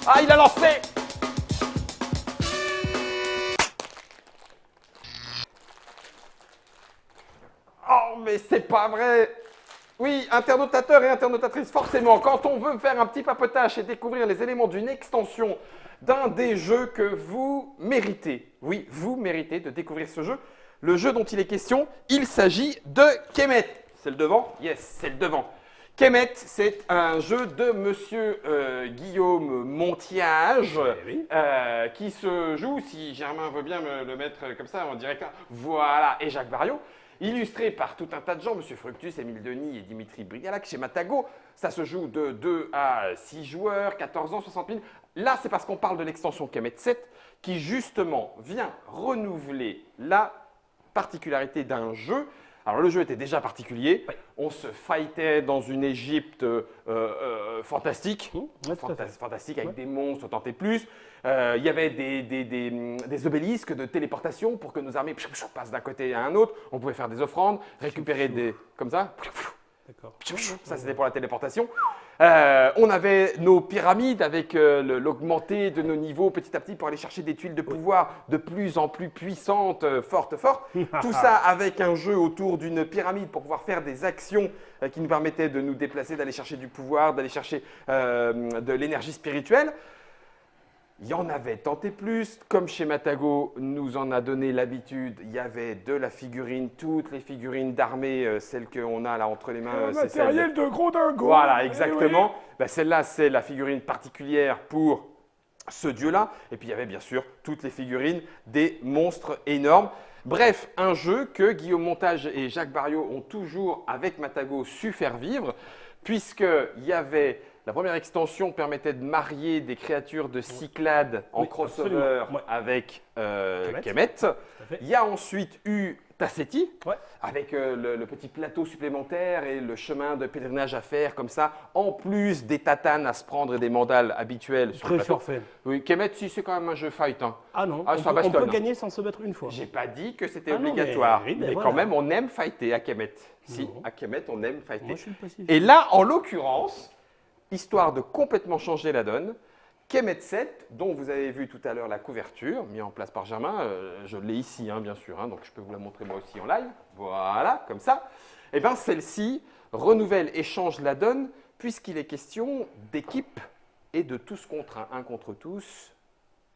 Ah, il a lancé! Oh, mais c'est pas vrai! Oui, internautateur et internautatrice, forcément, quand on veut faire un petit papotage et découvrir les éléments d'une extension d'un des jeux que vous méritez, oui, vous méritez de découvrir ce jeu. Le jeu dont il est question, il s'agit de Kemet. C'est le devant? Yes, c'est le devant. Kemet, c'est un jeu de monsieur Guillaume Montiage oui. qui se joue, si Germain veut bien me le mettre comme ça en direct, voilà, et Jacques Barriot. Illustré par tout un tas de gens, M. Fructus, Émile Denis et Dimitri Brigalac chez Matago. Ça se joue de 2 à 6 joueurs, 14 ans, 60 000. Là, c'est parce qu'on parle de l'extension Kemet 7 qui, justement, vient renouveler la particularité d'un jeu. Alors, le jeu était déjà particulier. Oui. On se fightait dans une Égypte fantastique. Ouais, tout à fait. Fantastique, avec Ouais. des monstres, tant et plus. Il y avait des obélisques de téléportation pour que nos armées passent d'un côté à un autre. On pouvait faire des offrandes, récupérer des... comme ça. D'accord. Ça, c'était pour la téléportation. On avait nos pyramides avec l'augmenté de nos niveaux petit à petit pour aller chercher des tuiles de pouvoir de plus en plus puissantes, fortes. Tout ça avec un jeu autour d'une pyramide pour pouvoir faire des actions qui nous permettaient de nous déplacer, d'aller chercher du pouvoir, d'aller chercher de l'énergie spirituelle. Il y en avait tant et plus, comme chez Matago nous en a donné l'habitude, il y avait de la figurine, toutes les figurines d'armée, celles qu'on a là entre les mains. Un c'est celle de- matériel de gros dingo. Voilà, Eh exactement. oui. Ben, celle-là, c'est la figurine particulière pour ce dieu-là. Et puis il y avait bien sûr toutes les figurines des monstres énormes. Bref, un jeu que Guillaume Montage et Jacques Barriot ont toujours, avec Matago, su faire vivre, puisqu'il y avait la première extension permettait de marier des créatures de Cyclades en Oui, crossover absolument. Ouais. avec Kemet. Kemet. Tout à fait. Il y a ensuite eu Tassetti, Ouais. avec le petit plateau supplémentaire et le chemin de pèlerinage à faire comme ça, en plus des tatanes à se prendre et des mandales habituels sur le Très plateau. surfait. Oui, Kemet, si c'est quand même un jeu fight. Hein. Ah non, Ah, on, ça peut, on bastonne, peut hein. gagner sans se battre une fois. J'ai pas dit que c'était Ah non, obligatoire, mais oui, ben mais voilà. quand même on aime fighter à Kemet. Si, Non. à Kemet on aime fighter. Moi, je suis le passif. Et là, en l'occurrence, histoire de complètement changer la donne, Kemet 7, dont vous avez vu tout à l'heure la couverture, mise en place par Germain, je l'ai ici, hein, bien sûr, hein, donc je peux vous la montrer moi aussi en live. Voilà, comme ça. Et bien, celle-ci renouvelle et change la donne, puisqu'il est question d'équipe et de tous contre un contre tous,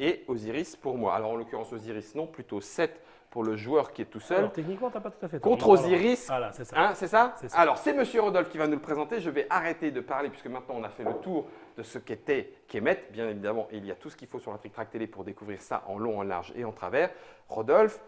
et Osiris pour moi. Alors, en l'occurrence, Osiris non, plutôt 7 pour le joueur qui est tout seul. Alors, techniquement, t'as pas tout à fait tort. Contre On en parlera. Osiris, Voilà, c'est ça. hein, c'est ça, C'est ça. Alors, c'est Monsieur Rodolphe qui va nous le présenter. Je vais arrêter de parler puisque maintenant on a fait le tour de ce qu'était Kemet. Bien évidemment, il y a tout ce qu'il faut sur la Trick Track Télé pour découvrir ça en long, en large et en travers. Rodolphe,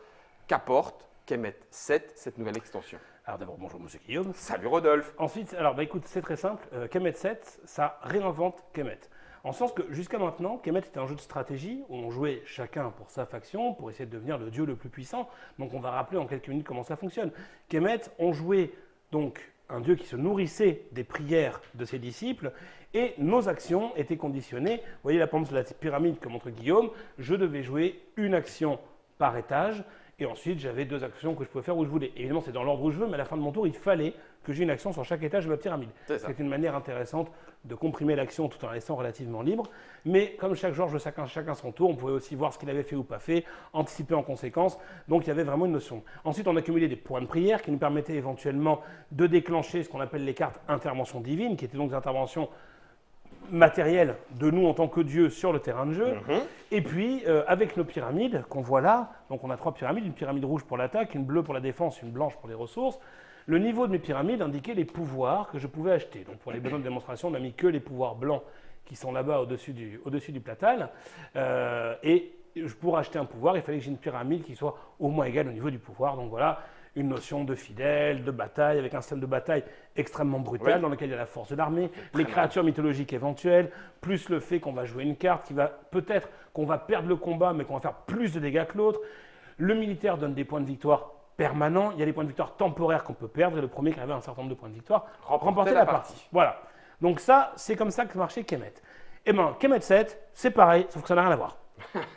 qu'apporte Kemet 7, cette nouvelle extension? Alors d'abord, bonjour Monsieur Guillaume. Salut Rodolphe. Ensuite, alors bah écoute, c'est très simple. Kemet 7, ça réinvente Kemet. En sens que jusqu'à maintenant, Kemet était un jeu de stratégie où on jouait chacun pour sa faction, pour essayer de devenir le dieu le plus puissant. Donc on va rappeler en quelques minutes comment ça fonctionne. Kemet, on jouait donc un dieu qui se nourrissait des prières de ses disciples et nos actions étaient conditionnées. Vous voyez la pente de la pyramide que montre Guillaume, je devais jouer une action par étage. Et ensuite, j'avais 2 actions que je pouvais faire où je voulais. Et évidemment, c'est dans l'ordre où je veux, mais à la fin de mon tour, il fallait que j'ai une action sur chaque étage de la pyramide. C'est une manière intéressante de comprimer l'action tout en la laissant relativement libre. Mais comme chaque joueur jouait chacun son tour, on pouvait aussi voir ce qu'il avait fait ou pas fait, anticiper en conséquence. Donc, il y avait vraiment une notion. Ensuite, on accumulait des points de prière qui nous permettaient éventuellement de déclencher ce qu'on appelle les cartes intervention divine, qui étaient donc des interventions matériel de nous en tant que dieu sur le terrain de jeu. Et puis, avec nos pyramides qu'on voit là, donc on a 3 pyramides, une pyramide rouge pour l'attaque, une bleue pour la défense, une blanche pour les ressources. Le niveau de mes pyramides indiquait les pouvoirs que je pouvais acheter. Donc pour les besoins de démonstration, on n'a mis que les pouvoirs blancs qui sont là-bas au-dessus du platal. Et pour acheter un pouvoir, il fallait que j'ai une pyramide qui soit au moins égale au niveau du pouvoir. Donc voilà, une notion de fidèle, de bataille, avec un système de bataille extrêmement brutal dans lequel il y a la force de l'armée, les créatures mythologiques éventuelles, plus le fait qu'on va jouer une carte qui va peut-être qu'on va perdre le combat, mais qu'on va faire plus de dégâts que l'autre. Le militaire donne des points de victoire permanents. Il y a des points de victoire temporaires qu'on peut perdre. Et le premier qui arrive à un certain nombre de points de victoire remporter la partie. Voilà. Donc ça, c'est comme ça que marchait Kemet. Eh bien, Kemet 7, c'est pareil, sauf que ça n'a rien à voir.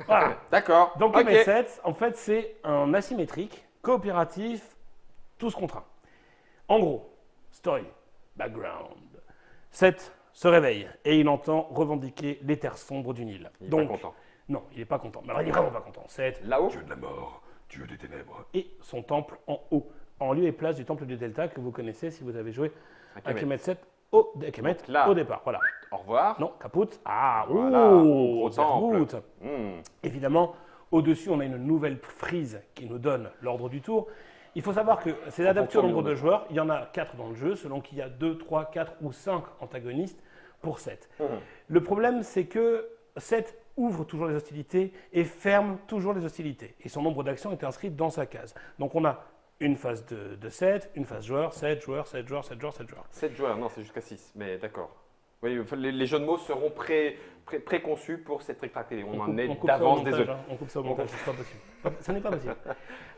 Voilà. D'accord. Donc Kemet 7, en fait, c'est un asymétrique, coopératif, tous contre un. En gros, story, background. 7, se réveille et il entend revendiquer les terres sombres du Nil. Il est pas content. Non, il n'est pas content. Mais alors, il est vraiment pas content. Seth, Là-haut? Dieu de la mort, Dieu des ténèbres. et son temple en haut, en lieu et place du temple du Delta que vous connaissez si vous avez joué à Kemet. Kemet 7 Kemet, Donc là- au départ. Voilà. Au revoir. Non, Caput. Ah, Voilà, ouh, gros ça temple. reboot. Hmm. Évidemment, au-dessus, on a une nouvelle frise qui nous donne l'ordre du tour. Il faut savoir que c'est adapté au nombre de joueurs. Il y en a 4 dans le jeu, selon qu'il y a 2, 3, 4 ou 5 antagonistes pour 7. Le problème, c'est que 7 ouvre toujours les hostilités et ferme toujours les hostilités. Et son nombre d'actions est inscrit dans sa case. Donc on a une phase de 7, une phase joueur, 7 joueurs, 7 joueurs, 7 joueurs, 7 joueurs. 7 joueurs, non, c'est jusqu'à 6, mais d'accord. Oui, enfin, les jeux de mots seront préconçus pour cette rétractée. On en est coupe ça au d'avance montage, désolé. hein. On coupe ça au montage, c'est pas possible. Ça n'est pas possible.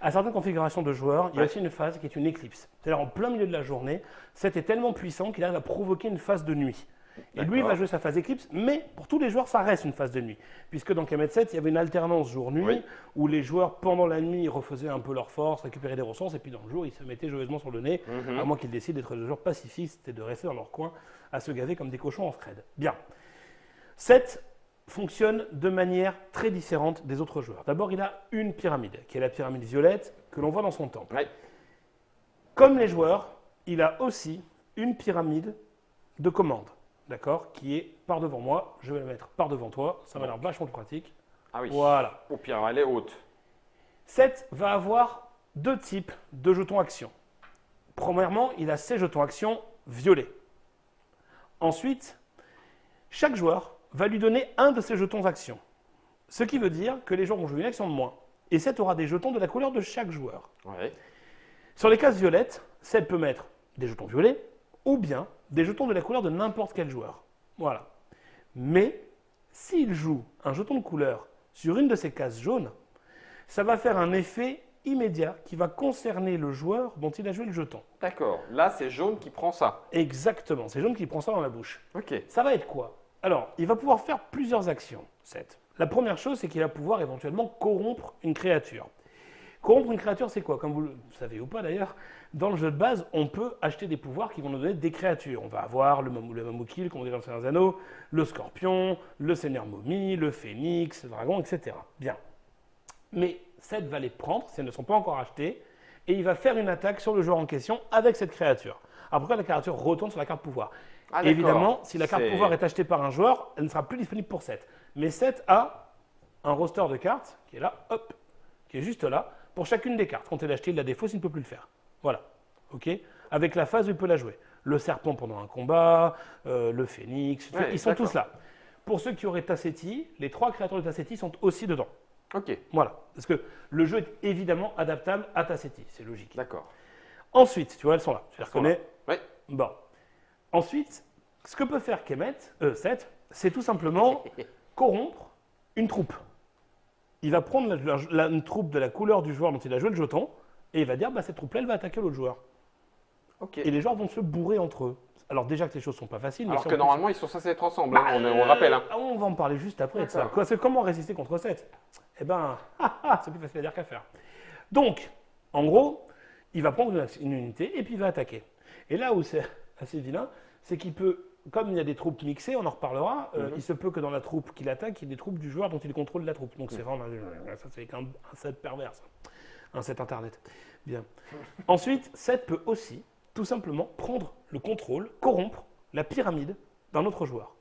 À certaines configurations de joueurs, il y a Ouais. aussi une phase qui est une éclipse. C'est-à-dire en plein milieu de la journée, 7 est tellement puissant qu'il arrive à provoquer une phase de nuit. Et lui, il va D'accord. jouer sa phase éclipse, mais pour tous les joueurs, ça reste une phase de nuit. Puisque dans Kemet 7, il y avait une alternance jour-nuit, Oui. où les joueurs, pendant la nuit, refaisaient un peu leur force, récupéraient des ressources, et puis dans le jour, ils se mettaient joyeusement sur le nez, Mhm. à moins qu'ils décident d'être des joueurs pacifistes et de rester dans leur coin à se gaver comme des cochons en scred. Bien. 7 fonctionne de manière très différente des autres joueurs. D'abord, il a une pyramide, qui est la pyramide violette, que l'on voit dans son temple. Ouais. Comme les joueurs, il a aussi une pyramide de commande, d'accord, qui est par devant moi. Je vais la mettre par devant toi, ça m'a l'air vachement plus pratique. Ah oui. Voilà. Au pire, elle est haute. 7 va avoir 2 types de jetons actions. Premièrement, il a ses jetons actions violets. Ensuite, chaque joueur va lui donner un de ses jetons actions. Ce qui veut dire que les joueurs vont jouer une action de moins. Et 7 aura des jetons de la couleur de chaque joueur. Ouais. Sur les cases violettes, 7 peut mettre des jetons violets ou bien des jetons de la couleur de n'importe quel joueur. Voilà. Mais s'il joue un jeton de couleur sur une de ces cases jaunes, ça va faire un effet immédiat qui va concerner le joueur dont il a joué le jeton. D'accord. Là, c'est jaune qui prend ça. Exactement, c'est jaune qui prend ça dans la bouche. Ok. Ça va être quoi? Alors, il va pouvoir faire plusieurs actions, 7. La première chose, c'est qu'il va pouvoir éventuellement corrompre une créature. Corrompre une créature, c'est quoi? Comme vous le savez ou pas d'ailleurs, dans le jeu de base, on peut acheter des pouvoirs qui vont nous donner des créatures. On va avoir le Mamoukil, comme on dit dans le Seigneur des Anneaux, le Scorpion, le Seigneur Momie, le Phénix, le Dragon, etc. Bien. Mais 7 va les prendre, si elles ne sont pas encore achetées, et il va faire une attaque sur le joueur en question avec cette créature. Après, la créature retourne sur la carte pouvoir. Ah, d'accord. Évidemment, si la carte C'est- pouvoir est achetée par un joueur, elle ne sera plus disponible pour 7. Mais 7 a un roster de cartes qui est là, hop, qui est juste là, pour chacune des cartes. Quand elle est achetée, il la défausse, il ne peut plus le faire. Voilà. OK? Avec la phase où il peut la jouer. Le serpent pendant un combat, le phénix, Ouais, ils sont d'accord. tous là. Pour ceux qui auraient Tassetti, les 3 créatures de Tassetti sont aussi dedans. Ok. Voilà. Parce que le jeu est évidemment adaptable à Tassetti, c'est logique. D'accord. Ensuite, tu vois, elles sont là. Tu les Elles sont là. reconnais? Ouais. Bon. Ensuite, ce que peut faire Kemet, 7, c'est tout simplement corrompre une troupe. Il va prendre une troupe de la couleur du joueur dont il a joué le jeton et il va dire bah, cette troupe-là, elle va attaquer l'autre joueur. Ok. Et les joueurs vont se bourrer entre eux. Alors déjà que les choses sont pas faciles. Alors mais si que en plus- normalement, ils sont censés être ensemble. Hein. On rappelle. Hein. On va en parler juste après de ça. D'accord. Quoi, c'est comment résister contre 7? Eh ben, c'est plus facile à dire qu'à faire. Donc, en gros, il va prendre une unité et puis il va attaquer. Et là où c'est assez vilain, c'est qu'il peut, comme il y a des troupes mixées, on en reparlera, il se peut que dans la troupe qu'il attaque, il y ait des troupes du joueur dont il contrôle la troupe. Donc c'est vraiment, ça c'est un set pervers, ça. Un set internet. Bien. Ensuite, 7 peut aussi, tout simplement, prendre le contrôle, corrompre la pyramide d'un autre joueur.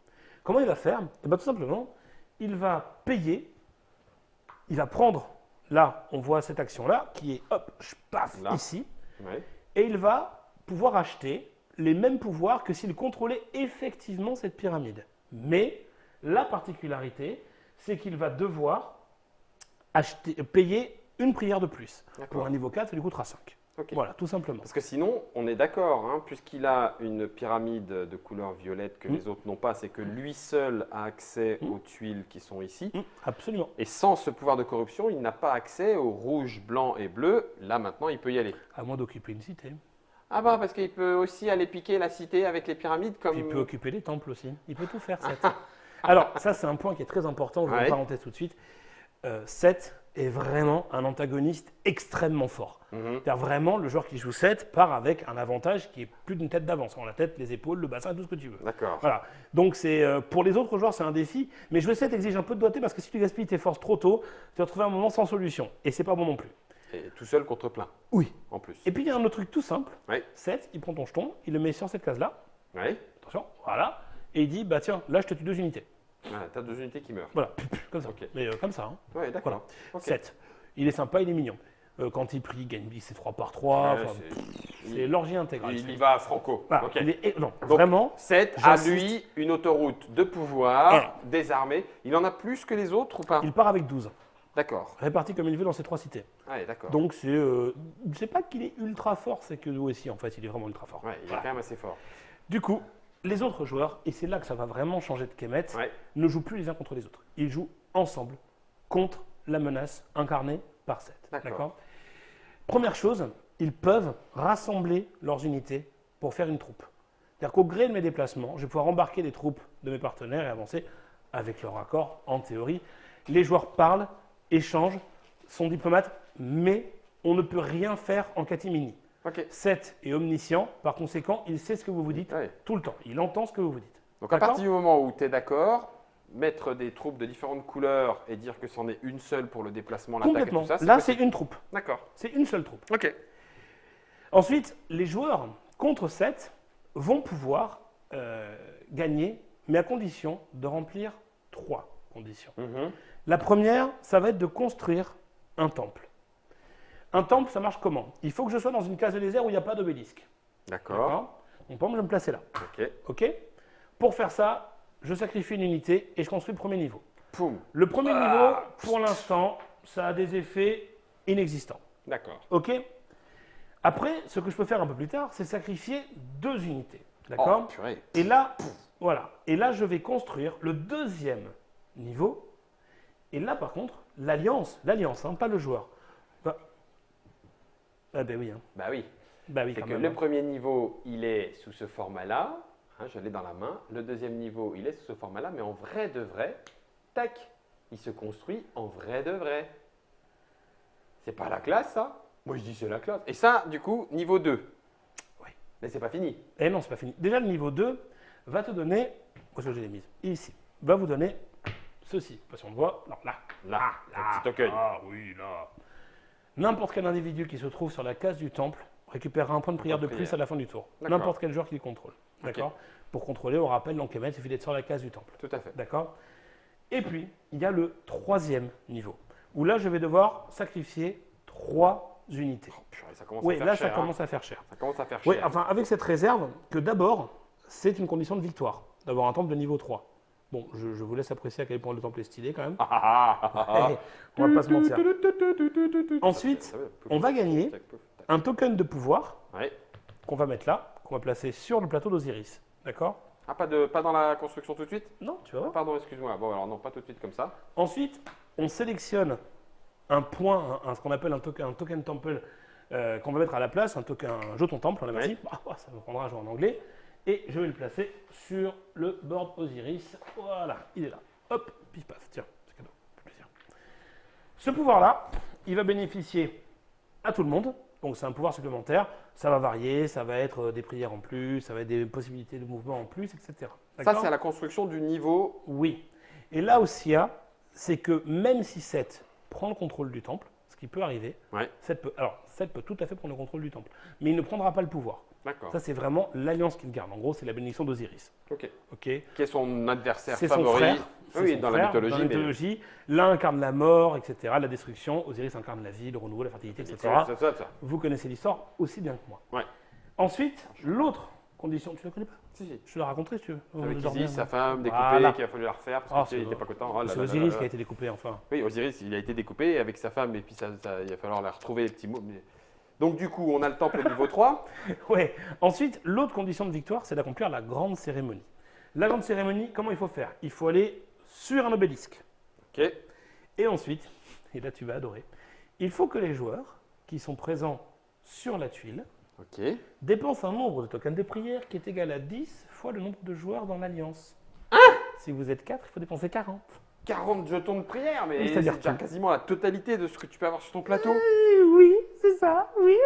Comment il va faire? Eh bien, tout simplement, il va payer, il va prendre, là, on voit cette action-là, qui est, hop, paf, Là. ici, Ouais. et il va pouvoir acheter les mêmes pouvoirs que s'il contrôlait effectivement cette pyramide. Mais la particularité, c'est qu'il va devoir payer une prière de plus. D'accord. Pour un niveau 4, ça lui coûtera 5. Ok. Voilà, tout simplement. Parce que sinon, on est d'accord, hein, puisqu'il a une pyramide de couleur violette que les autres n'ont pas, c'est que lui seul a accès aux tuiles qui sont ici. Absolument. Et sans ce pouvoir de corruption, il n'a pas accès aux rouge, blanc et bleu. Là, maintenant, il peut y aller. À moins d'occuper une cité. Ah bah, parce qu'il peut aussi aller piquer la cité avec les pyramides comme... Puis il peut occuper les temples aussi. Il peut tout faire, 7. Alors, ça, c'est un point qui est très important. Je vais Ouais. en parenthèse tout de suite. 7 est vraiment un antagoniste extrêmement fort. Mhm. C'est-à-dire vraiment, le joueur qui joue 7 part avec un avantage qui est plus d'une tête d'avance. On a la tête, les épaules, le bassin, tout ce que tu veux. D'accord. Voilà. Donc pour les autres joueurs, c'est un défi. Mais jouer 7 exige un peu de doigté parce que si tu gaspilles tes forces trop tôt, tu vas te retrouver un moment sans solution. Et c'est pas bon non plus. Et tout seul contre plein, Oui. en plus. Et puis il y a un autre truc tout simple. Oui. 7, il prend ton jeton, il le met sur cette case-là. Oui. Attention, voilà. Et il dit, bah tiens, là je te tue 2 unités. Ah, t'as 2 unités qui meurent. Voilà, comme ça. Ok. Mais comme ça. Hein. Ouais, d'accord. Voilà. Ok. 7. Il est sympa, il est mignon. Quand il prie, il gagne c'est 3 par 3. Ouais, C'est l'orgie intégrale. il y va à franco. Voilà, Ok. non, Donc, vraiment, 7 a j'insiste. lui une autoroute de pouvoir, désarmée. Il en a plus que les autres ou pas? il part avec 12. D'accord. Réparti comme il veut dans ces 3 cités. Ouais, d'accord. Donc c'est pas qu'il est ultra fort, c'est que lui aussi, en fait, il est vraiment ultra fort. Ouais, il est Voilà. quand même assez fort. Du coup, les autres joueurs, et c'est là que ça va vraiment changer de Kemet, Ouais. ne jouent plus les uns contre les autres. Ils jouent ensemble contre la menace incarnée par 7. D'accord. Première chose, ils peuvent rassembler leurs unités pour faire une troupe. C'est-à-dire qu'au gré de mes déplacements, je vais pouvoir embarquer des troupes de mes partenaires et avancer avec leur accord, en théorie. Les joueurs parlent, échangent, sont diplomates, mais on ne peut rien faire en catimini. Ok. 7 est omniscient, par conséquent, il sait ce que vous vous dites Ouais. tout le temps. Il entend ce que vous vous dites. Donc à D'accord. partir du moment où tu es d'accord, mettre des troupes de différentes couleurs et dire que c'en est une seule pour le déplacement, l'attaque et Complètement. tout ça, Là, possible. c'est une troupe. D'accord. C'est une seule troupe. Ok. Ensuite, les joueurs contre 7 vont pouvoir gagner, mais à condition de remplir 3 conditions. Mhm. La première, ça va être de construire un temple. Un temple, ça marche comment? Il faut que je sois dans une case de désert où il n'y a pas d'obélisque. D'accord. Donc, par exemple, je vais me placer là. Ok. OK? Pour faire ça, je sacrifie une unité et je construis le premier niveau. Poum. Le premier niveau, pour l'instant, ça a des effets inexistants. D'accord. OK? Après, ce que je peux faire un peu plus tard, c'est sacrifier 2 unités. D'accord? Oh, purée. Et là, voilà. Et là, je vais construire le deuxième niveau. Et là, par contre, l'alliance, hein, pas le joueur. Ah ben oui. Hein. Bah oui. Bah oui, C'est quand que même. le Hein. premier niveau, il est sous ce format-là. Hein, je l'ai dans la main. Le deuxième niveau, il est sous ce format-là. Mais en vrai de vrai, tac, il se construit en vrai de vrai. C'est pas la classe, ça? Moi, je dis c'est la classe. Et ça, du coup, niveau 2. Oui. Mais c'est pas fini. Et non, c'est pas fini. Déjà, le niveau 2 va te donner, où est-ce que je l'ai mise? Ici. Va vous donner ceci. Pas si on le voit. Non, là. Là, un petit token. Ah oui, là. N'importe quel individu qui se trouve sur la case du temple récupérera un point de prière de plus à la fin du tour. D'accord. N'importe quel joueur qui le contrôle. D'accord. Pour contrôler, on rappelle, dans Kemet, il suffit d'être sur la case du temple. Tout à fait. D'accord. Et puis, il y a le troisième niveau, où là, je vais devoir sacrifier 3 unités. Oh, purée, ça commence Oui, à faire là, cher. ça commence à faire cher. Ça commence à faire Oui, cher. enfin, avec cette réserve, que d'abord, c'est une condition de victoire, d'avoir un temple de niveau 3. Bon, je vous laisse apprécier à quel point le temple est stylé quand même. Ah, ah, ah, ah, ah. On va pas se mentir. Ensuite, on va gagner un token de pouvoir Ouais. qu'on va mettre là, qu'on va placer sur le plateau d'Osiris. D'accord? Ah, pas dans la construction tout de suite? Non, tu vas voir. Pardon, excuse-moi. Bon, alors non, pas tout de suite comme ça. Ensuite, on sélectionne un point, ce qu'on appelle un token temple, qu'on va mettre à la place, un jeton temple, on l'a Oui. dit. Ça me prendra à jouer en anglais. Et je vais le placer sur le board Osiris. Voilà, il est là. Hop, pif paf. Tiens, c'est cadeau. Fait plaisir. Ce pouvoir-là, il va bénéficier à tout le monde. Donc c'est un pouvoir supplémentaire. Ça va varier, ça va être des prières en plus, ça va être des possibilités de mouvement en plus, etc. Ça, D'accord? c'est à la construction du niveau. Oui. Et là aussi, c'est que même si 7 prend le contrôle du temple, ce qui peut arriver, Ouais. 7 peut tout à fait prendre le contrôle du temple, mais il ne prendra pas le pouvoir. D'accord. Ça, c'est vraiment l'alliance qu'il garde. En gros, c'est la bénédiction d'Osiris. Ok. Ok. Qui est son adversaire C'est son favori? frère. C'est Oui, son dans frère, la mythologie. Dans la mythologie, l'un incarne la mort, etc., la destruction. Osiris incarne la vie, le renouveau, la fertilité, etc. Ça. Vous connaissez l'histoire aussi bien que moi. Ouais. Ensuite, l'autre condition, tu la connais pas? Si, si. Je te la raconterai si tu veux. Avec Genre bien, Isis, sa femme, découpée, Voilà. qu'il a fallu la refaire parce Ah, qu'il c'est n'était bon. pas content. Oh là C'est là là Osiris là. qui a été découpé, enfin. Oui, Osiris, il a été découpé avec sa femme et puis il va falloir la retrouver, les petits mots. Donc du coup, on a le temple niveau 3. Ouais. Ensuite, l'autre condition de victoire, c'est d'accomplir la grande cérémonie. La grande cérémonie, comment il faut faire? Il faut aller sur un obélisque. Ok. Et ensuite, et là tu vas adorer, il faut que les joueurs qui sont présents sur la tuile Ok. dépensent un nombre de tokens de prière qui est égal à 10 fois le nombre de joueurs dans l'alliance. Si vous êtes 4, il faut dépenser 40. 40 jetons de prière, mais Oui, c'est c'est-à-dire déjà tout. quasiment la totalité de ce que tu peux avoir sur ton plateau. Oui, c'est ça. Oui,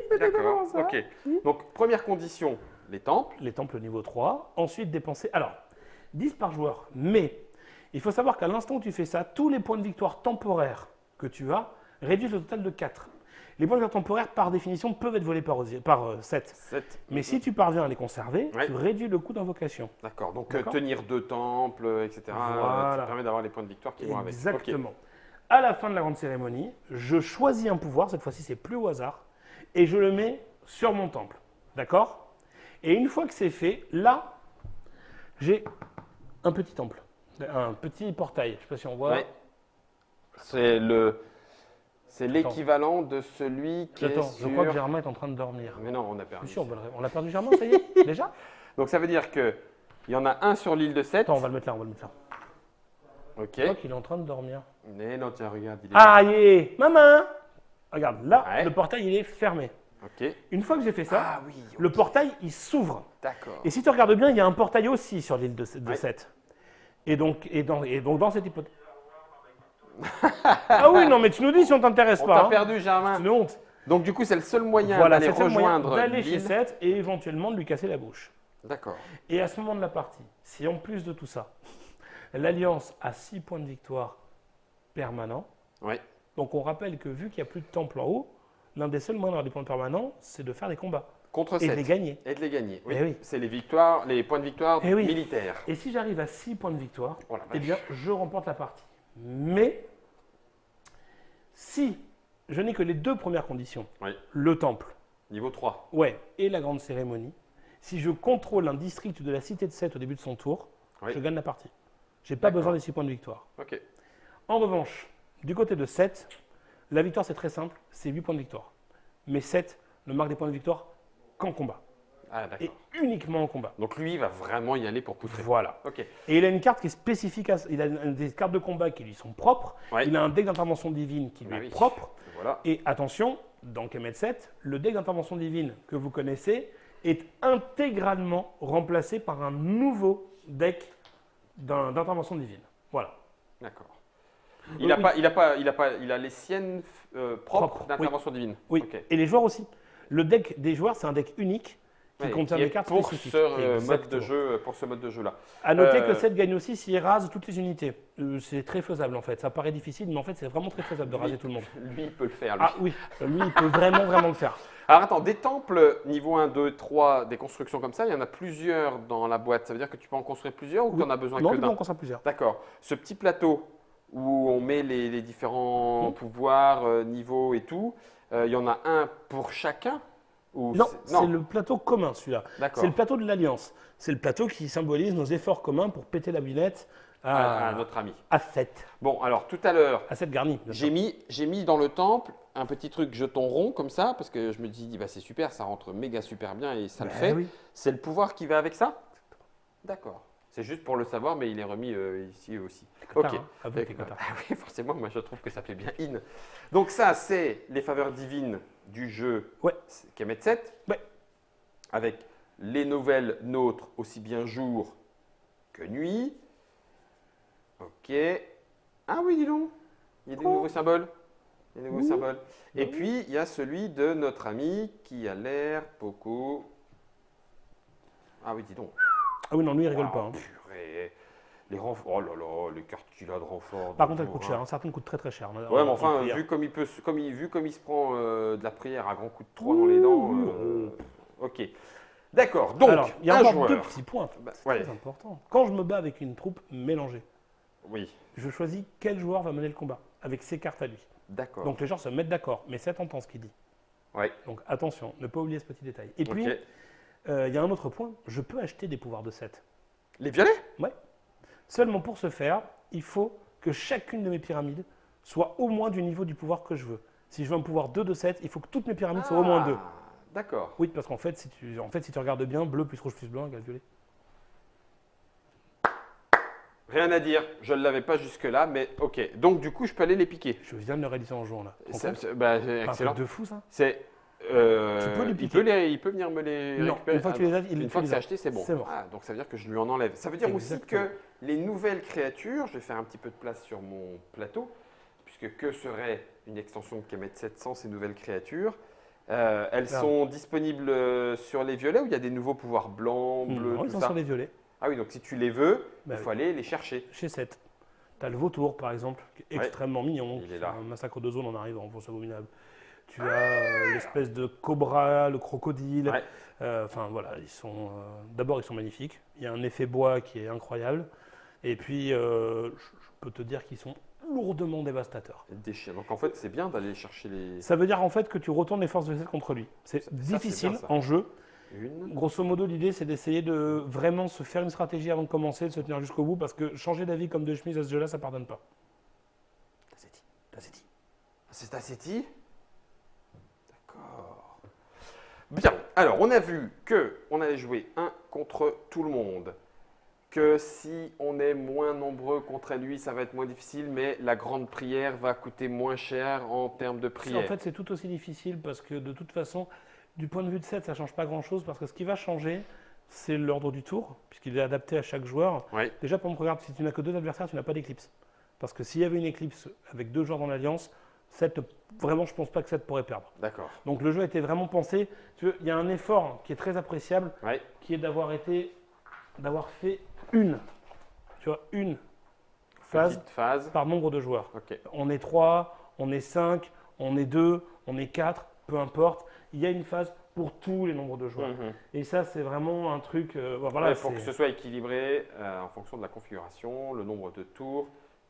c'est D'accord, ok. Donc, première condition, les temples. Les temples niveau 3. Ensuite, dépenser. Alors, 10 par joueur. Mais il faut savoir qu'à l'instant où tu fais ça, tous les points de victoire temporaires que tu as réduisent le total de 4. Les points de victoire temporaires, par définition, peuvent être volés par 7. 7. Mais si tu parviens à les conserver, Ouais. tu réduis le coût d'invocation. D'accord, donc D'accord. tenir 2 temples, etc. Voilà. Ça permet d'avoir les points de victoire qui vont avec. Ok. Exactement. À la fin de la grande cérémonie, je choisis un pouvoir, cette fois-ci c'est plus au hasard, et je le mets sur mon temple. D'accord? Et une fois que c'est fait, là, j'ai un petit temple, un petit portail. Je ne sais pas si on voit. Ouais. C'est l'équivalent de celui qui Attends, est je crois que sur... Germain est en train de dormir. Mais non, on a perdu. Monsieur, on a perdu Germain, ça y est? Déjà? Donc ça veut dire qu'il y en a un sur l'île de 7. Attends, on va le mettre là, on va le mettre là. Ok. Je crois qu'il est en train de dormir. Mais non, tiens, regarde, il est Ah, y est! Maman! Regarde, là, Ouais. le portail, il est fermé. Ok. Une fois que j'ai fait ça, Ah oui, le portail, il s'ouvre. d'accord. Et si tu regardes bien, il y a un portail aussi sur l'île de Ouais. 7. Et donc dans cette hypothèse. Ah oui, non, mais tu nous dis si on t'intéresse On pas. t'a hein. perdu, C'est Germain. une honte. Donc du coup, c'est le seul moyen Voilà, d'aller c'est le moyen rejoindre d'aller chez l'île. 7 et éventuellement de lui casser la bouche. D'accord. Et à ce moment de la partie, si en plus de tout ça, l'Alliance a 6 points de victoire permanents, Oui. donc on rappelle que vu qu'il n'y a plus de temple en haut, l'un des seuls moyens d'avoir des points permanents, c'est de faire des combats Contre et 7. de les gagner. Et de les gagner. Oui. Eh oui. C'est les victoires, les points de victoire Eh oui. militaires. Et si j'arrive à 6 points de victoire, Oh la eh vache. bien, je remporte la partie. Mais, si je n'ai que les 2 premières conditions, Oui. le temple, Niveau 3. ouais, et la grande cérémonie, si je contrôle un district de la cité de 7 au début de son tour, Oui. je gagne la partie. Je n'ai pas D'accord. besoin des 6 points de victoire. Ok. En revanche, du côté de 7, la victoire c'est très simple, c'est 8 points de victoire. Mais 7 ne marque des points de victoire qu'en combat. Ah d'accord. Et uniquement en combat. Donc lui, il va vraiment y aller pour pousser. Voilà. Ok. Et il a une carte qui est spécifique, il a des cartes de combat qui lui sont propres, Ouais. il a un deck d'intervention divine qui lui Ah est oui. propre, Voilà. et attention, dans Kemet 7, le deck d'intervention divine que vous connaissez est intégralement remplacé par un nouveau deck d'intervention divine. Voilà. D'accord. Oui, Il a oui. pas, il a les siennes propres Propres, d'intervention divine. Oui, Ok. et les joueurs aussi. Le deck des joueurs, c'est un deck unique qui Ouais, contient qui est des cartes pour spécifiques. ce mode de Exactement. jeu, pour ce mode de jeu là. À noter Euh, que 7 gagne aussi s'il rase toutes les unités. C'est très faisable en fait. Ça paraît difficile, mais en fait, c'est vraiment très faisable de raser tout le monde. Lui, il peut le faire. Lui. Ah oui, lui, il peut vraiment le faire. Alors attends, des temples niveau 1, 2, 3, des constructions comme ça, il y en a plusieurs dans la boîte. Ça veut dire que tu peux en construire plusieurs ou tu en as besoin Non, que mais d'un? on sera plusieurs. D'accord. Ce petit plateau où on met les différents pouvoirs, niveaux et tout, il y en a un pour chacun ou Non, c'est- c'est le plateau commun celui-là. D'accord. C'est le plateau de l'Alliance. C'est le plateau qui symbolise nos efforts communs pour péter la binette À notre ami. à 7. Bon, alors tout à l'heure, À 7 garni. bien sûr. j'ai mis dans le temple un petit truc jeton rond comme ça parce que je me dis bah, c'est super, ça rentre méga super bien et ça le Ben fait. oui. C'est le pouvoir qui va avec ça? D'accord. C'est juste pour le savoir, mais il est remis ici aussi. Cotard, Ok. hein. Avoue que t'es cotard. Ah oui, forcément, moi je trouve que ça fait bien in. Donc ça, c'est les faveurs divines du jeu Ouais. Kemet 7. Ouais. Avec les nouvelles nôtres, aussi bien jour que nuit. Ok. Ah oui, dis donc. Il y a des nouveaux symboles. Il y a des nouveaux symboles. Et puis, il y a celui de notre ami qui a l'air Poco. Ah oui, dis donc. Ah oui, non, lui, il rigole Waouh, pas. hein. purée. Les renforts. Oh là là, les cartes qu'il a de renfort. Par de contre, elle jour, coûte hein. cher. hein. Certaines coûtent très très cher. Ouais, mais enfin, vu vu comme il peut, vu comme il se prend de la prière à grands coups de 3 dans les dents. Ok. D'accord. Donc, Alors, il y a un encore joueur. 2 petits points. Bah, C'est ouais. très important. Quand je me bats avec une troupe mélangée, Oui. je choisis quel joueur va mener le combat avec ses cartes à lui. D'accord. Donc les gens se mettent d'accord, mais 7 entend ce qu'il dit. Ouais. Donc attention, ne pas oublier ce petit détail. Et puis, Ok. il y a un autre point, je peux acheter des pouvoirs de 7. Les violets. Ouais. Seulement pour ce faire, il faut que chacune de mes pyramides soit au moins du niveau du pouvoir que je veux. Si je veux un pouvoir 2 de 7, il faut que toutes mes pyramides soient au moins 2. Ah, d'accord. Oui, parce qu'en fait, si tu regardes bien, bleu plus rouge plus blanc égale violet. Rien à dire. Je ne l'avais pas jusque-là, mais ok. Donc, du coup, je peux aller les piquer. Je viens de le réaliser en jouant là. Tu te rends compte Bah, c'est C'est un excellent. truc de fou ça. C'est. Tu peux les piquer. il peut venir me les Non, récupérer. une fois que tu les as, il Une les fois que fait c'est acheté, c'est bon. C'est mort. Ah, donc ça veut dire que je lui en enlève. Ça veut dire aussi Exactement. que les nouvelles créatures, je vais faire un petit peu de place sur mon plateau, puisque que serait une extension de Kemet 7 sans ces nouvelles créatures? Elles sont disponibles sur les violets ou il y a des nouveaux pouvoirs blancs, bleus, Non, ils tout sont ça? sur les violets. Ah oui, donc si tu les veux, Bah il faut oui. aller les chercher. Chez 7. Tu as le vautour, par exemple, qui est Ouais. extrêmement mignon. Il qui est fait là. un massacre de zone en arrivant, pour ce abominable. Tu as l'espèce de cobra, le crocodile. Ouais. Enfin voilà, ils sont. D'abord, ils sont magnifiques. Il y a un effet bois qui est incroyable. Et puis, je peux te dire qu'ils sont lourdement dévastateurs. Des chiens. Donc en fait, c'est bien d'aller chercher les. Ça veut dire en fait que tu retournes les forces de 7 contre lui. C'est Ça, difficile c'est bien, ça. en jeu. Une. Grosso modo, l'idée, c'est d'essayer de vraiment se faire une stratégie avant de commencer, de se tenir jusqu'au bout, parce que changer d'avis comme de chemise à ce jeu-là, ça pardonne pas. Tazetti. C'est Tacetti. D'accord. Bien. Alors, on a vu que on allait jouer un contre tout le monde. Que si on est moins nombreux contre lui, ça va être moins difficile, mais la grande prière va coûter moins cher en termes de En prière. fait, c'est tout aussi difficile parce que de toute façon, du point de vue de 7, ça ne change pas grand-chose parce que ce qui va changer, c'est l'ordre du tour, puisqu'il est adapté à chaque joueur. Oui. Déjà, par exemple, regarde, si tu n'as que 2 adversaires, tu n'as pas d'éclipse. Parce que s'il y avait une éclipse avec 2 joueurs dans l'alliance, 7, vraiment, je ne pense pas que 7 pourrait perdre. D'accord. Donc le jeu a été vraiment pensé. Tu vois, il y a un effort qui est très appréciable, Oui. qui est d'avoir fait une phase Petite phase. par nombre de joueurs. Ok. On est 3, on est 5, on est 2, on est 4, peu importe. Il y a une phase pour tous les nombres de joueurs. Mhm. Et ça, c'est vraiment un truc. Voilà, Ouais, pour que c'est- ce soit équilibré en fonction de la configuration, le nombre de tours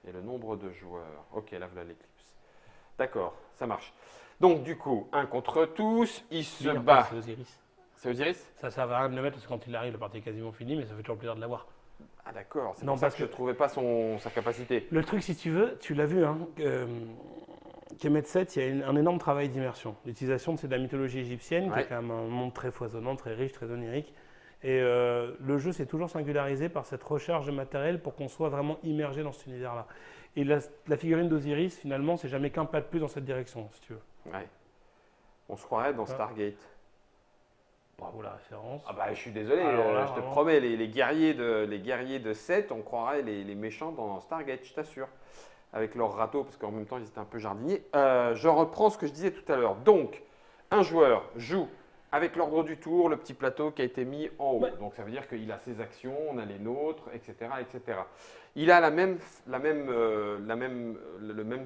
et le nombre de joueurs. Ok, là voilà l'éclipse. D'accord, ça marche. Donc du coup, un contre tous, il se Lui, bat. c'est Osiris. C'est Osiris? Ça va rien de le mettre parce que quand il arrive, la partie est quasiment finie, mais ça fait toujours plaisir de l'avoir. Ah d'accord, c'est Non, pour ça parce que je que- ne trouvais pas sa capacité. Le truc, si tu veux, tu l'as vu, hein, Kemet 7, il y a un énorme travail d'immersion. L'utilisation de la mythologie égyptienne, qui Ouais. est quand même un monde très foisonnant, très riche, très onirique. Et le jeu s'est toujours singularisé par cette recherche de matériel pour qu'on soit vraiment immergé dans cet univers-là. Et la figurine d'Osiris, finalement, c'est jamais qu'un pas de plus dans cette direction, si tu veux. Ouais. On se croirait dans Ah. Stargate. Bravo la référence. Ah bah je suis désolé, Alors là, je te vraiment. promets, les guerriers de 7, on croirait les méchants dans Stargate, je t'assure. Avec leur râteau, parce qu'en même temps ils étaient un peu jardiniers. Je reprends ce que je disais tout à l'heure. Donc, un joueur joue avec l'ordre du tour, le petit plateau qui a été mis en haut. Ouais. Donc ça veut dire qu'il a ses actions, on a les nôtres, etc. etc. Il a la même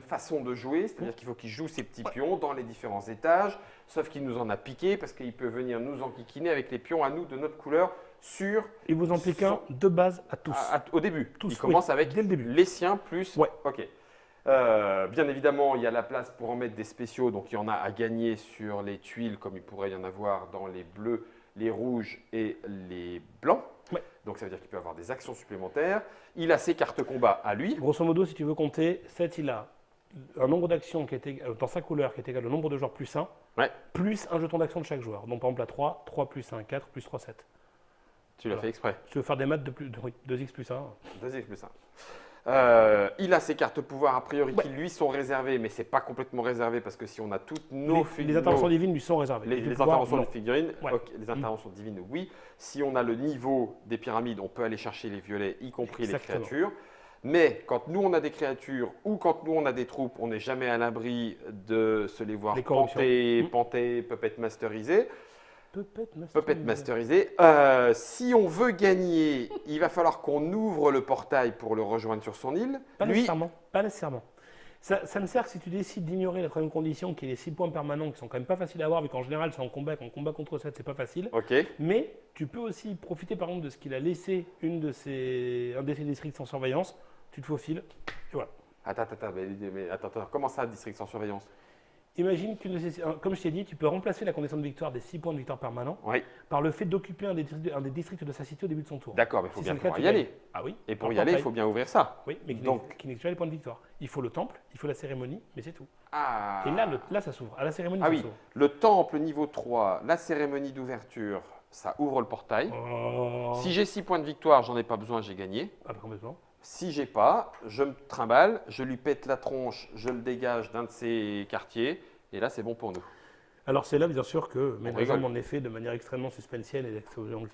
façon de jouer, c'est-à-dire qu'il faut qu'il joue ses petits pions dans les différents étages, sauf qu'il nous en a piqué parce qu'il peut venir nous enquiquiner avec les pions à nous de notre couleur sur Il vous en pique un de base à tous. au début. Tous, Il commence oui, avec dès le début. les siens plus. Ouais. Ok. Bien évidemment, il y a la place pour en mettre des spéciaux, donc il y en a à gagner sur les tuiles, comme il pourrait y en avoir dans les bleus, les rouges et les blancs. Ouais. Donc ça veut dire qu'il peut avoir des actions supplémentaires. Il a ses cartes combat à lui. Grosso modo, si tu veux compter, 7, il a un nombre d'actions qui est dans sa couleur qui est égal au nombre de joueurs plus 1, Ouais. plus un jeton d'action de chaque joueur. Donc par exemple, à 3, 3 plus 1, 4 plus 3, 7. Tu l'as Voilà. fait exprès. Si tu veux faire des maths de plus, oui, 2x plus 1. 2x plus 1. Il a ses cartes pouvoir a priori Ouais. qui lui sont réservées, mais c'est pas complètement réservé parce que si on a toutes nos Les interventions divines lui sont réservées. Les, Et du les pouvoir, interventions non. de figurines, Ouais. ok, les interventions divines, oui. Si on a le niveau des pyramides, on peut aller chercher les violets, y compris Exactement. les créatures. Mais quand nous, on a des créatures ou quand nous, on a des troupes, on n'est jamais à l'abri de se les voir Les corruptions. panter, puppet masteriser. Puppet Masterisé. Si on veut gagner, il va falloir qu'on ouvre le portail pour le rejoindre sur son île. Pas Lui, nécessairement. Pas nécessairement. Ça ne sert que si tu décides d'ignorer la troisième condition, qui est les 6 points permanents, qui sont quand même pas faciles à avoir, vu qu'en général, c'est en combat, qu'en combat contre 7, c'est pas facile. ok, Mais tu peux aussi profiter, par exemple, de ce qu'il a laissé un de ses districts sans surveillance. Tu te faufiles. Et voilà. attends, comment ça, district sans surveillance? Imagine comme je t'ai dit, tu peux remplacer la condition de victoire des 6 points de victoire permanents Oui, par le fait d'occuper un des districts de sa cité au début de son tour. d'accord, mais il faut Si bien c'est le cas, pouvoir tu y gagnes. aller. Ah oui. Et pour Un y aller, il portail. faut bien ouvrir ça. Oui, mais qui Donc- n'exclut pas les points de victoire. Il faut le temple, il faut la cérémonie, mais c'est tout. Ah. Et là, ça s'ouvre. À la cérémonie, Ah ça oui, s'ouvre. le temple niveau 3, la cérémonie d'ouverture, ça ouvre le portail. Oh. Si j'ai 6 points de victoire, j'en ai pas besoin, j'ai gagné. Ah, pas complètement. Si j'ai pas, je me trimballe, je lui pète la tronche, je le dégage d'un de ses quartiers, et là c'est bon pour nous. Alors c'est là bien sûr que rigole. ménageant en effet de manière extrêmement suspensienne et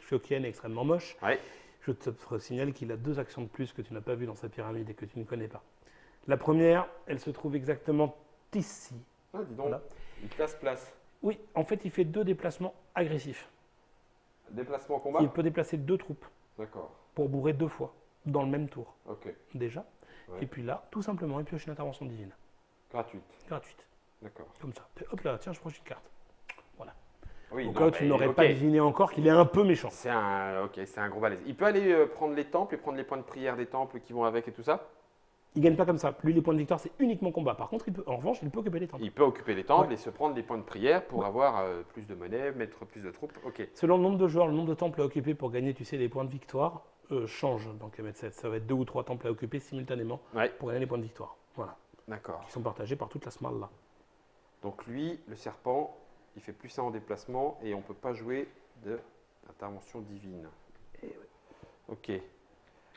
chockienne et extrêmement moche. Ouais. Je te signale qu'il a 2 actions de plus que tu n'as pas vues dans sa pyramide et que tu ne connais pas. La première, elle se trouve exactement ici. Ah, dis donc, Voilà. il place. Oui, en fait, il fait 2 déplacements agressifs. Déplacement en combat. Il peut déplacer 2 troupes D'accord, pour bourrer 2 fois dans le même tour, ok. déjà. Ouais. Et puis là, tout simplement, il pioche une intervention divine, Gratuite, gratuite, d'accord. comme ça. Et hop là, tiens, je prends une carte. Oui, Au non, cas où tu mais, n'aurais ok. pas deviné encore qu'il est un peu méchant. C'est un gros balèze. Il peut aller prendre les temples et prendre les points de prière des temples qui vont avec et tout ça. Il gagne pas comme ça. Lui, les points de victoire, c'est uniquement combat. Par contre, en revanche, il peut occuper les temples. Il peut occuper les temples Ouais. et se prendre des points de prière pour avoir plus de monnaie, mettre plus de troupes. Ok. Selon le nombre de joueurs, le nombre de temples à occuper pour gagner, tu sais, les points de victoire change dans Kemet 7. Ça va être 2 ou 3 temples à occuper simultanément Ouais, pour gagner les points de victoire. Voilà. d'accord. Qui sont partagés par toute la small là. Donc lui, le serpent, il fait plus ça en déplacement et on ne peut pas jouer d'intervention divine. Ok.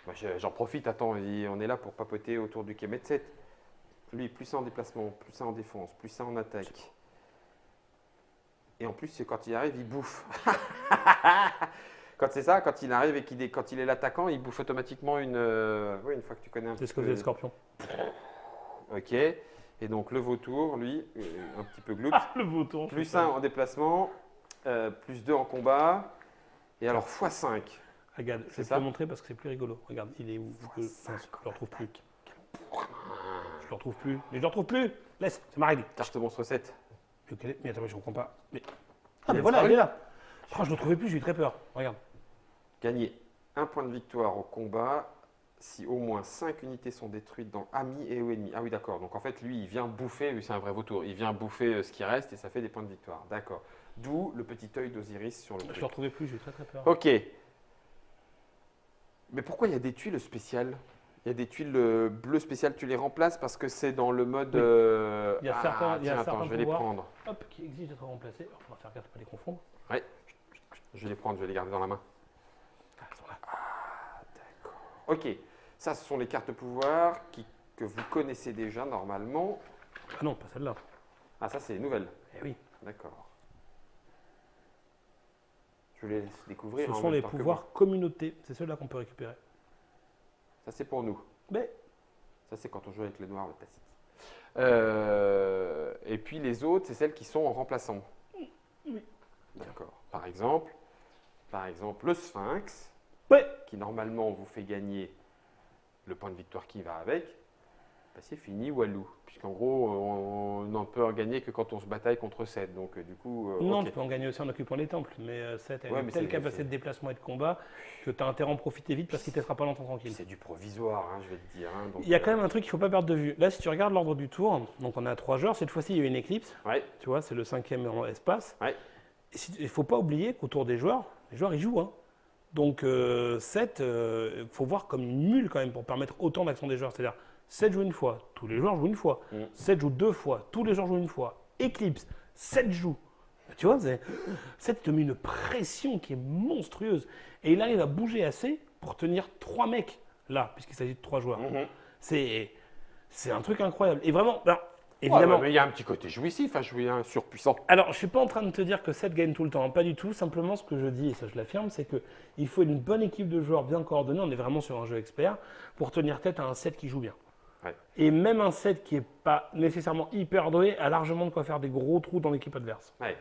Bah, j'en profite, attends, on est là pour papoter autour du Kemet 7. Lui, plus ça en déplacement, plus ça en défense, plus ça en attaque. Et en plus, c'est quand il arrive, il bouffe. Quand c'est ça, quand il arrive et quand il est l'attaquant, il bouffe automatiquement oui, une fois que tu connais un C'est petit ce que peu. faisait le scorpion. Ok. Et donc le vautour, lui, un petit peu gloup. Le vautour. Plus 1 en déplacement, plus 2 en combat. Et alors x5. Regarde, je C'est vais te ça le montrer parce que c'est plus rigolo. Regarde, il est où mince, je le retrouve plus. Je le retrouve plus. Mais je le retrouve plus. Laisse, c'est ma règle. Carte monstre 7. Mais attends, mais je comprends pas. Mais... Il Ah, mais a voilà, disparu. il est là. Oh, je le trouvais plus, j'ai eu très peur. Regarde. Gagner 1 point de victoire au combat si au moins 5 unités sont détruites dans amis et ou ennemis. Ah oui, d'accord. Donc en fait, lui, il vient bouffer, lui, c'est un vrai vautour. Il vient bouffer ce qui reste et ça fait des points de victoire. D'accord. D'où le petit œil d'Osiris sur le Je truc. le retrouvais plus, j'ai eu très peur. Ok. Mais pourquoi il y a des tuiles spéciales? Il y a des tuiles bleues spéciales, tu les remplaces parce que c'est dans le mode. Oui. Il y a certains- il y a tiens, attends, certains je vais les pouvoirs. prendre. Hop, qui exige d'être remplacé. Il faudra faire gaffe de pas les confondre. Je vais les prendre, je vais les garder dans la main. Ah, elles sont là. Ok. Ça, ce sont les cartes pouvoir que vous connaissez déjà normalement. Ah non, pas celle-là. Ah, ça, c'est les nouvelles. Eh oui. D'accord. Je vais les laisse découvrir. Ce en sont même les temps que pouvoirs communautés. C'est ceux-là qu'on peut récupérer. vous. Ça, c'est pour nous. Mais Ça, c'est quand on joue avec le noir, le tacite. Et puis les autres, c'est celles qui sont en remplaçant. Oui. D'accord. Par exemple, le Sphinx, ouais. qui normalement vous fait gagner le point de victoire qui va avec, bah, c'est fini, Walou. Puisqu'en gros, on n'en peut en gagner que quand on se bataille contre 7. Donc, du coup, Non, ok. tu peux en gagner aussi en occupant les temples. Mais 7 a Ouais, une mais telle c'est- capacité c'est- de déplacement et de combat que tu as intérêt à en profiter vite parce qu'il ne te laissera pas longtemps tranquille. C'est du provisoire, hein, je vais te dire. hein. Donc, Il y a quand même un truc qu'il ne faut pas perdre de vue. Là, si tu regardes l'ordre du tour, donc on a 3 joueurs. Cette fois-ci, il y a une éclipse. Ouais, Tu vois, c'est le 5e en espace. ouais. Il ne faut pas oublier qu'autour des joueurs, les joueurs, ils jouent. Hein. Donc 7, il faut voir comme une mule quand même pour permettre autant d'actions des joueurs. C'est-à-dire 7 jouent une fois, tous les joueurs jouent une fois. Mm. 7 jouent 2 fois, tous les joueurs jouent une fois. Eclipse, 7 jouent. Tu vois, 7 te met une pression qui est monstrueuse. Et il arrive à bouger assez pour tenir 3 mecs là, puisqu'il s'agit de 3 joueurs. Mhm. C'est un truc incroyable. Et vraiment, ben, Ouais, évidemment. mais il y a un petit côté jouissif à jouer un surpuissant. Alors, je ne suis pas en train de te dire que 7 gagne tout le temps, pas du tout. Simplement, ce que je dis, et ça je l'affirme, c'est qu'il faut une bonne équipe de joueurs bien coordonnée. On est vraiment sur un jeu expert pour tenir tête à un 7 qui joue bien. Ouais. Et même un 7 qui n'est pas nécessairement hyper doué a largement de quoi faire des gros trous dans l'équipe adverse. Ouais.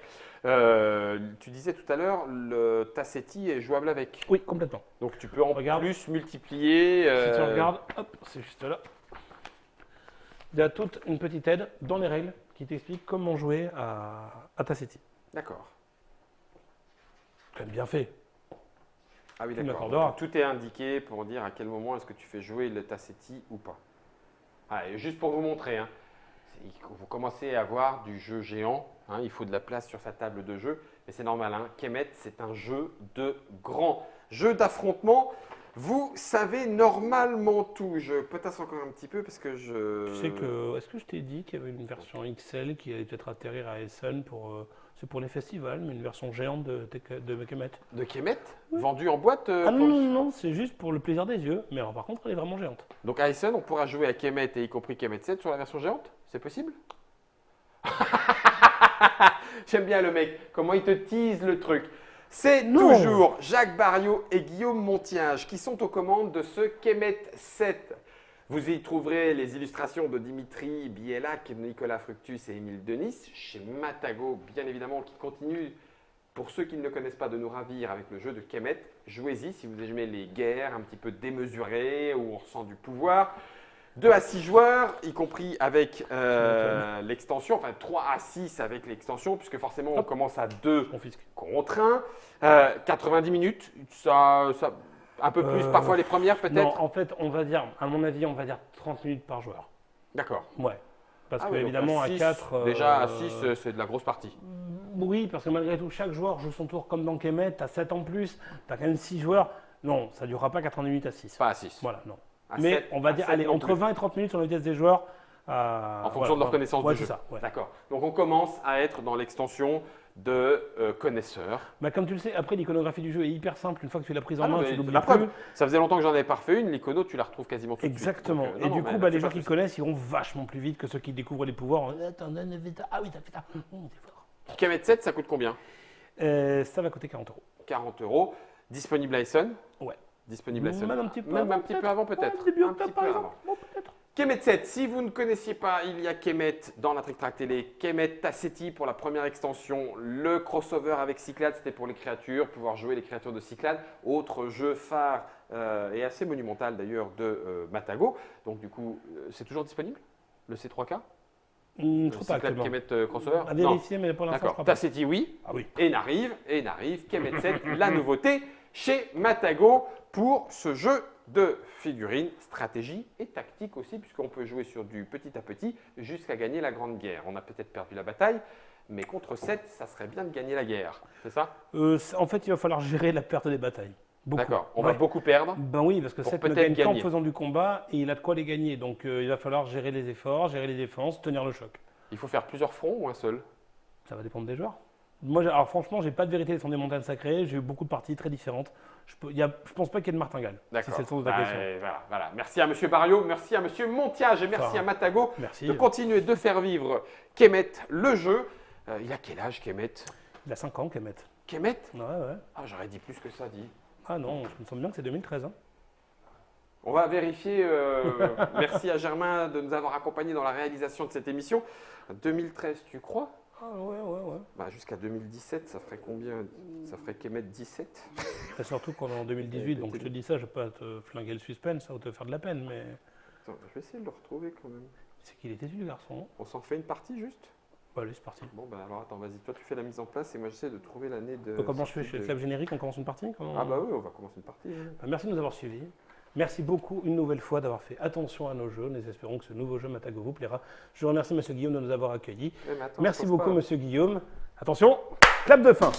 Tu disais tout à l'heure, le Tassetti est jouable avec. Oui, complètement. Donc tu peux en Regarde. plus multiplier. Si tu regardes, hop, c'est juste là. Il y a toute une petite aide dans les règles qui t'explique comment jouer à Tassetti. D'accord. C'est quand même bien fait. Ah oui, Tu d'accord. m'accorderas. Donc, tout est indiqué pour dire à quel moment est-ce que tu fais jouer le Tassetti ou pas. Ah, et juste pour vous montrer, hein, vous commencez à avoir du jeu géant. Hein, il faut de la place sur sa table de jeu. Mais c'est normal. Hein, Kemet, c'est un jeu de grand. Jeu d'affrontement. Vous savez normalement tout. Je potasse encore un petit peu parce que je. Tu sais que, est-ce que je t'ai dit qu'il y avait une version XL qui allait peut-être atterrir à Essen c'est pour les festivals, mais une version géante de Kemet. De Kemet, vendu en boîte. Ah non, pour- non, non, c'est juste pour le plaisir des yeux, mais alors, par contre, elle est vraiment géante. Donc à Essen, on pourra jouer à Kemet et y compris Kemet 7 sur la version géante. C'est possible? J'aime bien le mec, comment il te tease le truc. C'est Non. toujours Jacques Barriot et Guillaume Montiage qui sont aux commandes de ce Kemet 7. Vous y trouverez les illustrations de Dimitri Bielac, Nicolas Fructus et Émile Denis, chez Matago, bien évidemment, qui continue, pour ceux qui ne le connaissent pas, de nous ravir avec le jeu de Kemet. Jouez-y si vous aimez les guerres un petit peu démesurées, où on ressent du pouvoir. 2 à 6 joueurs, y compris avec l'extension, enfin 3 à 6 avec l'extension, puisque forcément on commence à 2 Confisque. contre 1. 90 minutes, ça, un peu plus parfois les premières Non, peut-être. en fait, on va dire, à mon avis, on va dire 30 minutes par joueur. D'accord. Ouais. Parce Ah que oui, donc évidemment, à 6, 4. déjà à 6, c'est de la grosse partie. Oui, parce que malgré tout, chaque joueur joue son tour comme dans Kemet. Tu as 7 en plus, tu as quand même 6 joueurs. Non, ça ne durera pas 90 minutes à 6. Pas à 6. Voilà, non. À Mais 7, on va à dire, 7 allez, non entre plus. 20 et 30 minutes sur la vitesse des joueurs. En fonction de leur connaissance ouais, du jeu. c'est ça. Ouais. D'accord. Donc on commence à être dans l'extension de connaisseurs. Bah, comme tu le sais, après, l'iconographie du jeu est hyper simple. Une fois que tu l'as prise en Ah non, main, mais tu l'oublies la plus. preuve, ça faisait longtemps que j'en avais pas refait une. L'icono, tu la retrouves quasiment tout de suite. Exactement. Donc, Et non, non, du mais coup, là, bah, c'est les pas joueurs qui de souci. connaissent iront vachement plus vite que ceux qui découvrent les pouvoirs. Attends, ah oui, t'as fait ça. C'est fort. Kemet 7, ça coûte combien? Ça va coûter 40 euros. 40 euros. Disponible à Essen? Ouais. Disponible à Essen. Même un petit peu Même avant, un petit peu avant peut-être. Ouais, début Un octobre, petit par peu exemple. avant. Bon, peut-être. Kemet 7, si vous ne connaissiez pas, il y a Kemet dans la Trick Track Télé, Kemet Tassetti pour la première extension, le crossover avec Cyclades, c'était pour les créatures, pouvoir jouer les créatures de Cyclades, autre jeu phare et assez monumental d'ailleurs de Matago. Donc du coup, c'est toujours disponible, le C3K? Je ne Le trouve pas Cyclades actuellement. Kemet crossover? À Non. vérifier, mais pour l'instant, je D'accord, crois pas. Tassetti oui, Ah oui. et n'arrive, Kemet 7, la nouveauté chez Matago pour ce jeu de figurines, stratégie et tactique aussi, puisqu'on peut jouer sur du petit à petit jusqu'à gagner la grande guerre. On a peut-être perdu la bataille, mais contre 7, ça serait bien de gagner la guerre, c'est ça? En fait, il va falloir gérer la perte des batailles. Beaucoup. D'accord, on va Ouais. beaucoup perdre. Ben oui, parce que Pour 7 ne peut-être gagne qu'en gagner. faisant du combat et il a de quoi les gagner. Donc il va falloir gérer les efforts, gérer les défenses, tenir le choc. Il faut faire plusieurs fronts ou un seul? Ça va dépendre des joueurs. Moi, alors franchement, j'ai pas de vérité sur des montagnes sacrées. J'ai eu beaucoup de parties très différentes. Je pense pas qu'il y ait de martingale. Si D'accord. c'est le sens de ta question. Voilà. Merci à M. Barriot, merci à M. Montiage et merci Ça. à Matago Merci. de continuer de faire vivre Kemet, le jeu. Il a quel âge Kemet? Il a 5 ans, Kemet. Kemet? Ouais. Ah, j'aurais dit plus que ça, dit. Ah non, je me sens bien que c'est 2013. Hein. On va vérifier. Merci à Germain de nous avoir accompagnés dans la réalisation de cette émission. 2013, tu crois? Ah ouais. Bah, jusqu'à 2017, ça ferait combien? Ça ferait Kemet 17? Et surtout qu'on est en 2018, donc je te dis ça, je vais pas te flinguer le suspense, ça va te faire de la peine, mais Attends, je vais essayer de le retrouver quand même. c'est qu'il était le garçon. On s'en fait une partie juste? Bah allez, c'est parti. Bon, bah alors attends, vas-y, toi tu fais la mise en place et moi j'essaie de trouver l'année de. Donc, comment je fais? Je fais le de- clap générique, on commence une partie? Comment- Ah bah oui, on va commencer une partie. hein. Bah, merci de nous avoir suivis. Merci beaucoup une nouvelle fois d'avoir fait attention à nos jeux. Nous espérons que ce nouveau jeu Matago vous plaira. Je remercie Monsieur Guillaume de nous avoir accueillis. Eh, mais attends, Merci je pose beaucoup pas. Monsieur Guillaume. Attention, clap de fin.